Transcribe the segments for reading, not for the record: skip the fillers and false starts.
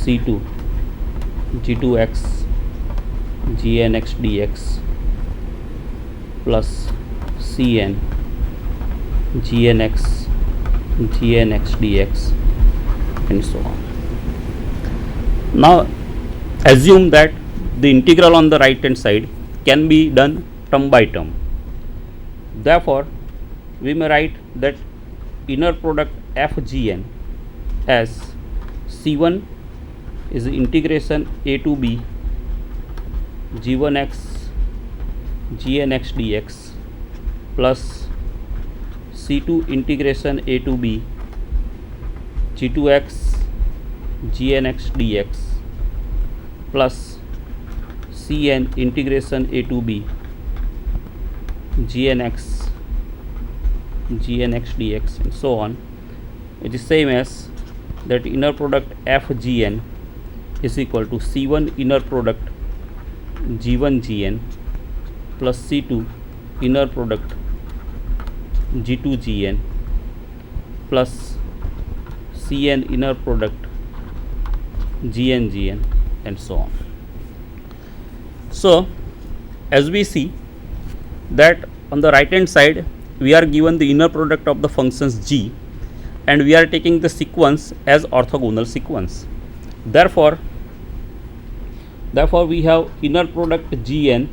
C2 G2x GNX dx plus Cn GNX dx and so on. Now assume that the integral on the right hand side can be done term by term. Therefore we may write that inner product FGN as C1 is integration a to b G1x GNX dx plus C2 integration a to b G2x GNX dx plus Cn integration a to b GNX dx and so on. It is same as that inner product FGN is equal to C1 inner product G1 GN plus C2 inner product G2 GN plus Cn inner product GN and so on. So as we see that on the right hand side we are given the inner product of the functions g and we are taking the sequence as orthogonal sequence. Therefore we have inner product Gn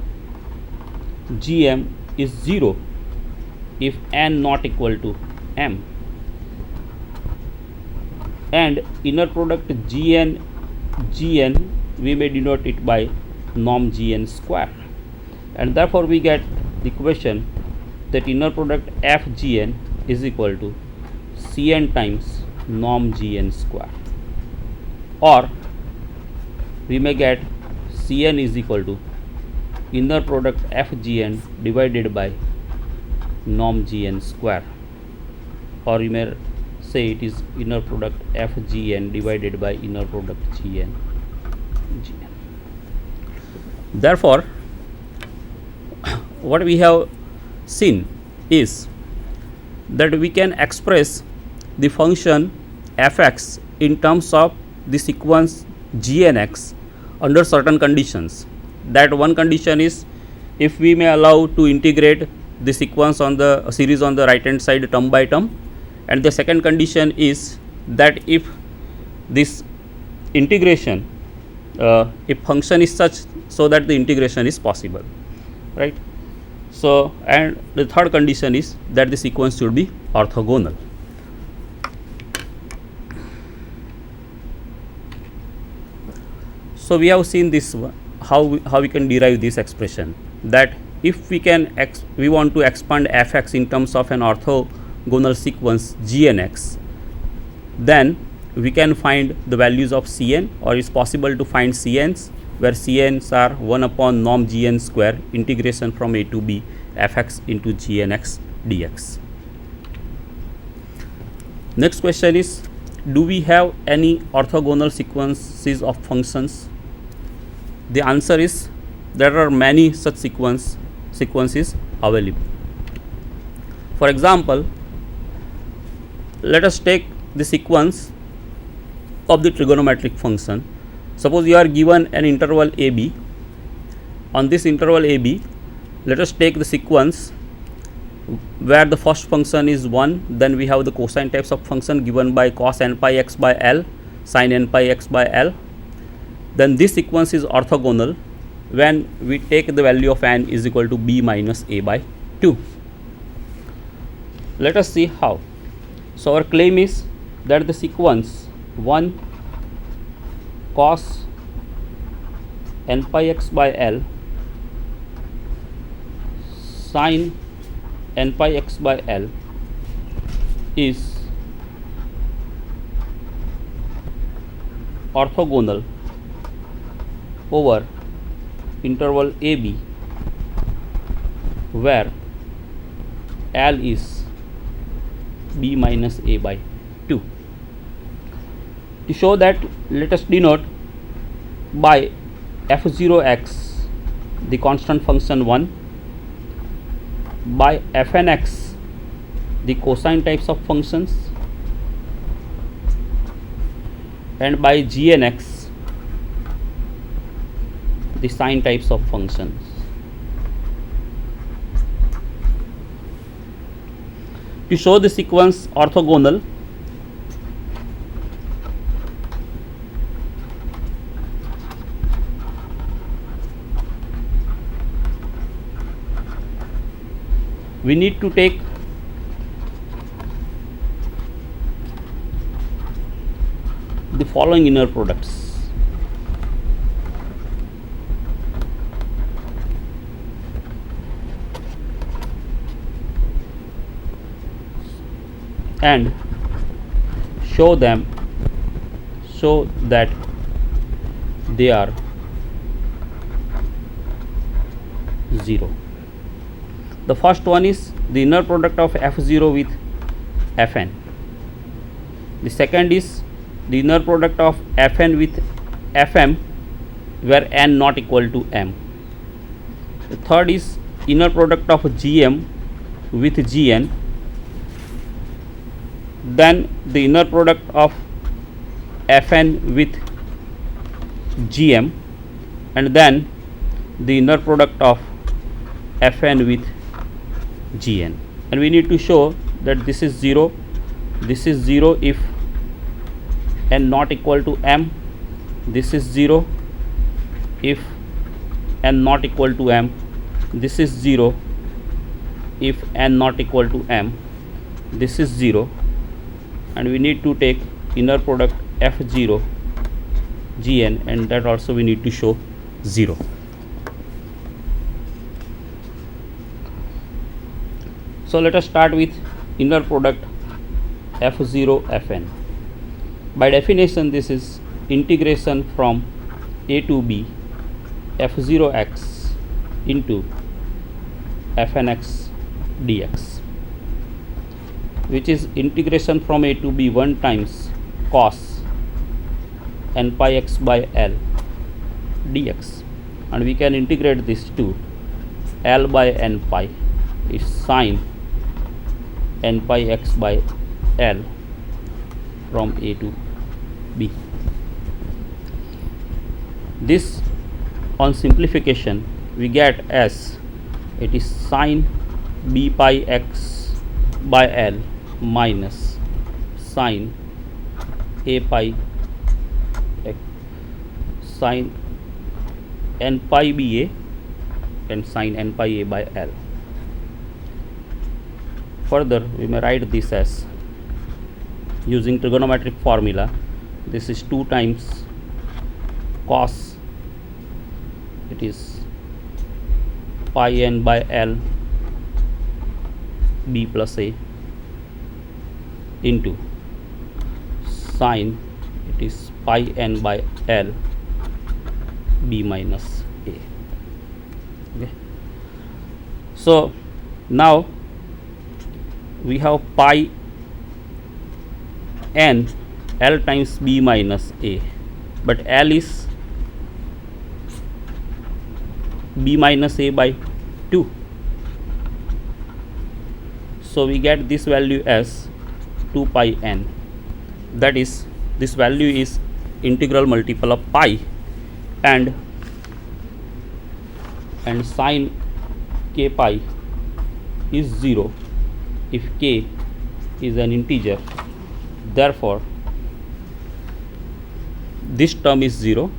Gm is 0 if n not equal to m, and inner product Gn we may denote it by norm Gn square, and therefore we get the equation that inner product Fgn is equal to Cn times norm Gn square, or we may get Cn is equal to inner product Fgn divided by norm Gn square, or you may say it is inner product Fgn divided by inner product Gn. Therefore what we have seen is that we can express the function fx in terms of the sequence gnx under certain conditions. That one condition is if we may allow to integrate the sequence on the series on the right hand side term by term, and the second condition is that if this integration if function is such so that the integration is possible, right? So and the third condition is that the sequence should be orthogonal. So we have seen this how we can derive this expression, that if we want to expand fx in terms of an orthogonal sequence gnx, then we can find the values of Cn, or it's possible to find Cn's, where Cn's are 1 upon norm Gn square integration from a to b fx into gnx dx. Next question is, do we have any orthogonal sequences of functions? The answer is there are many such sequences available. For example, let us take the sequence of the trigonometric function. Suppose you are given an interval AB. On this interval AB, let us take the sequence where the first function is 1, then we have the cosine types of function given by cos n pi x by L, sin n pi x by L. Then this sequence is orthogonal when we take the value of n is equal to b minus a by 2. Let us see how. So our claim is that the sequence 1 cos n pi x by L, sin n pi x by L is orthogonal over interval AB where L is b minus a by 2. To show that, let us denote by f0x the constant function 1, by fnx the cosine types of functions, and by gnx the sine types of functions. To show the sequence orthogonal, we need to take the following inner products. And show that they are 0. The first one is the inner product of f0 with fn. The second is the inner product of fn with fm where n not equal to m. The third is inner product of gm with gn. Then the inner product of fn with gm, and then the inner product of fn with gn, and we need to show that this is 0 if n not equal to m, this is 0 if n not equal to m, this is 0 if n not equal to m, this is 0, and we need to take inner product f0 gn, and that also we need to show 0. So let us start with inner product f0 fn. By definition, this is integration from a to b f0x into fnx dx, which is integration from a to b 1 times cos n pi x by l dx, and we can integrate this to l by n pi is sine n pi x by l from a to b. This on simplification we get as it is sine b pi x by l minus sine a pi x, sine n pi b a and sine n pi a by l. Further, we may write this as, using trigonometric formula, this is 2 times cos, it is pi n by l b plus a into sine, it is pi n by l b minus a. Okay. So now we have pi n l times b minus a, but l is b minus a by 2. So we get this value as 2 pi n, that is, this value is integral multiple of pi, and sine k pi is 0 if k is an integer. Therefore this term is 0,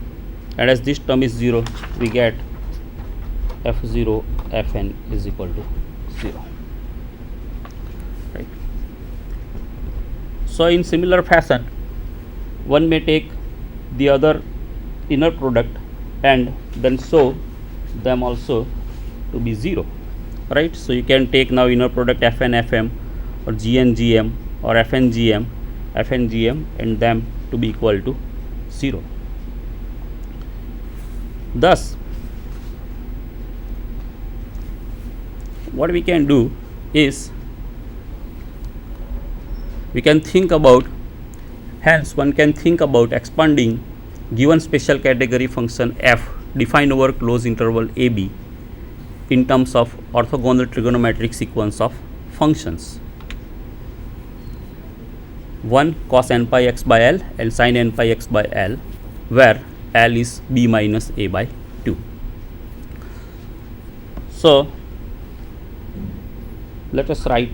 and as this term is 0, we get f0 fn is equal to 0. Right. So in similar fashion, one may take the other inner product and then show them also to be 0. Right. So you can take now inner product fn fm or gn gm or fn gm and them to be equal to 0. Thus what we can do is we can think about, hence one can think about expanding given special category function f defined over closed interval ab in terms of orthogonal trigonometric sequence of functions. 1 cos n pi x by l and sin n pi x by l, where l is b minus a by 2. So let us write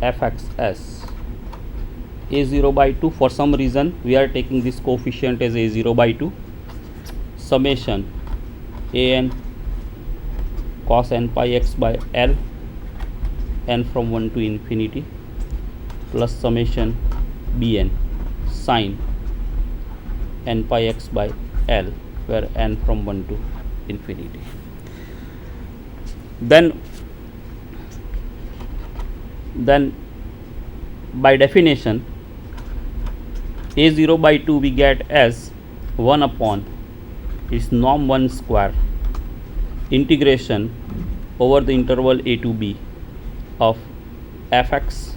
fxs a0 by 2. For some reason we are taking this coefficient as a0 by 2, summation an cos n pi x by l n from 1 to infinity plus summation bn sin n pi x by l, where n from 1 to infinity. Then by definition a0 by 2 we get as 1 upon its norm 1 square integration over the interval a to b of fx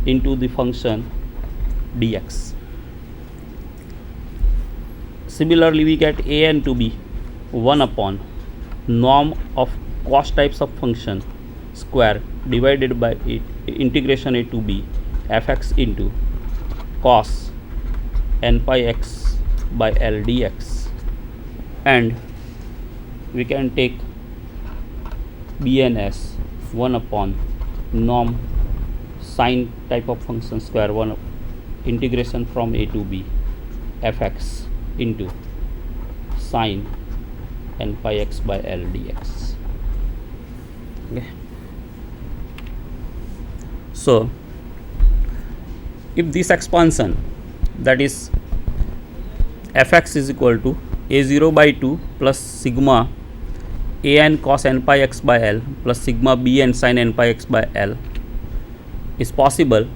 into the function dx. Similarly, we get an to be 1 upon norm of cos types of function square divided by integration a to b fx into cos n pi x by l dx, and we can take bn as 1 upon norm sine type of function square 1 integration from a to b fx into sine n pi x by l dx. Okay. So if this expansion, that is fx is equal to a0 by 2 plus sigma an cos n pi x by l plus sigma bn sin n pi x by l is possible,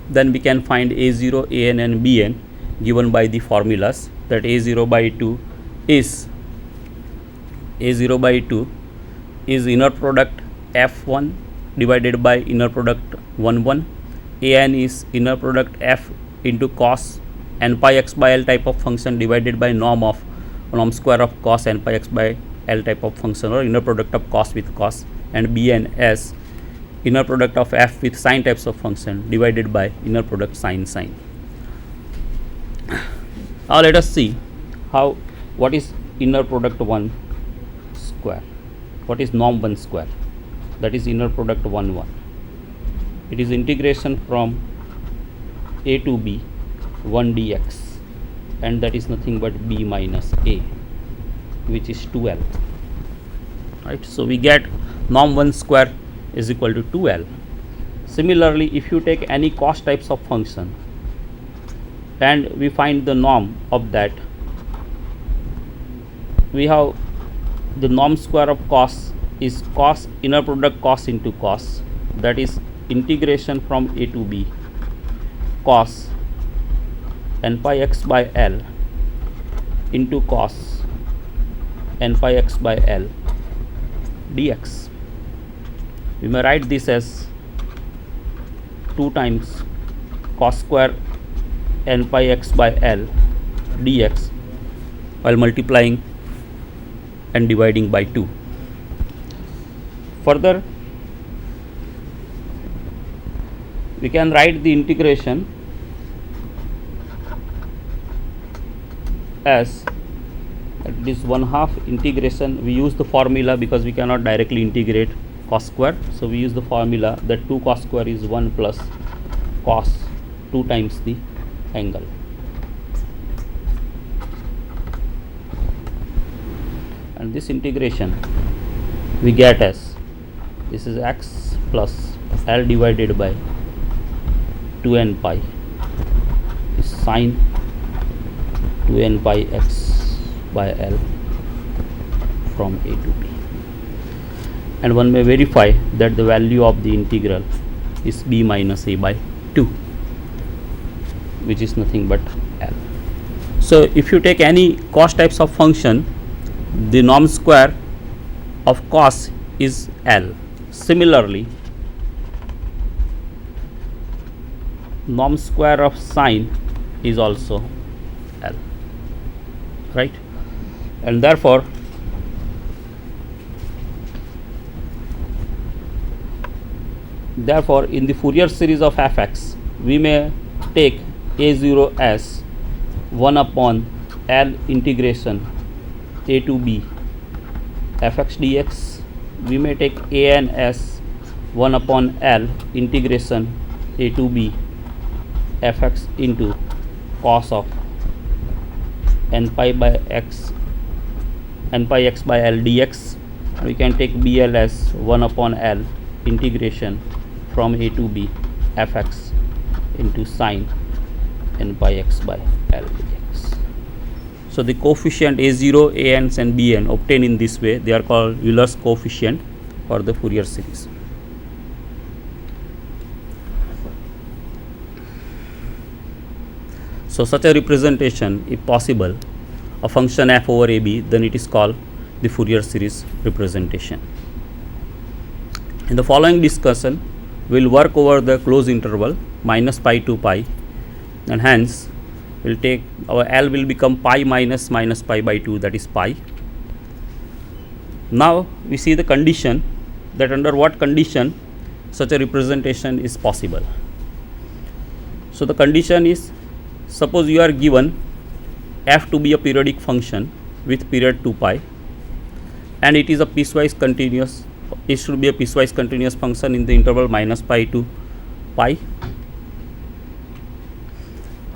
then we can find a0, an and bn given by the formulas, that a0 by 2 is inner product f1 divided by inner product 1 1, an is inner product f into cos n pi x by l type of function divided by norm square of cos n pi x by l type of function, or inner product of cos with cos, and bn as inner product of f with sine types of function divided by inner product sine. Now let us see what is inner product 1 square, what is norm 1 square, that is inner product 1 1. It is integration from a to b 1 dx, and that is nothing but b minus a, which is 2l, right? So we get norm 1 square is equal to 2l. Similarly, if you take any cos types of function and we find the norm of that, we have the norm square of cos is cos inner product cos into cos, that is integration from a to b cos n pi x by l into cos n pi x by l dx. We may write this as 2 times cos square n pi x by l dx while multiplying and dividing by 2. Further, we can write the integration as it is 1/2 integration. We use the formula because we cannot directly integrate cos square, so we use the formula that 2 cos square is 1 plus cos 2 times the angle. And this integration we get as this is x plus l divided by 2n pi is sine 2n pi x by l from a to b, and one may verify that the value of the integral is b minus a by 2, which is nothing but l. So if you take any cos types of function, the norm square of cos is l. Similarly, norm square of sine is also l, right? And therefore in the Fourier series of fx, we may take a0 as 1 upon L integration a to b fx dx, we may take an as 1 upon L integration a to b fx into cos of n pi x by L dx. We can take BL as 1 upon L integration from a to b fx into sine n pi x by L dx. So the coefficient a0, ans and bn obtained in this way, they are called Euler's coefficient for the Fourier series. So such a representation, if possible, a function f over ab, then it is called the Fourier series representation. In the following discussion, we will work over the closed interval minus pi to pi, and hence we will take our L will become pi minus pi by 2, that is pi. Now we see the condition, that under what condition such a representation is possible. So the condition is, suppose you are given f to be a periodic function with period 2 pi, and it is a piecewise continuous, it should be a piecewise continuous function in the interval minus pi to pi.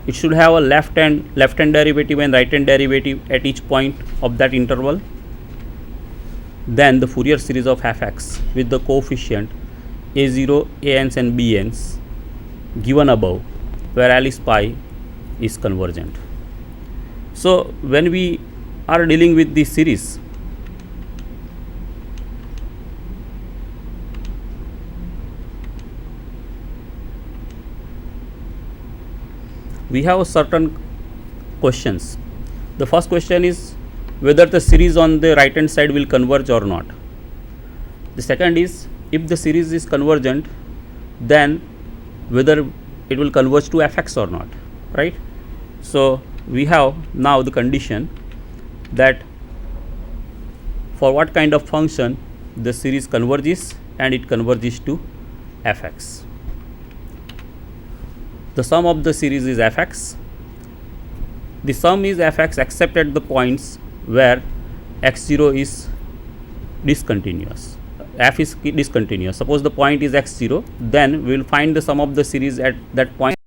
It should have a left hand derivative and right hand derivative at each point of that interval. Then the Fourier series of fx with the coefficient a0, ans and bns given above, where L is pi, is convergent. So when we are dealing with this series, we have certain questions. The first question is whether the series on the right hand side will converge or not. The second is, if the series is convergent, then whether it will converge to fx or not, right? So we have now the condition that for what kind of function the series converges, and it converges to fx. The sum of the series is fx. The sum is fx except at the points where x0 is discontinuous, f is discontinuous. Suppose the point is x0, then we will find the sum of the series at that point.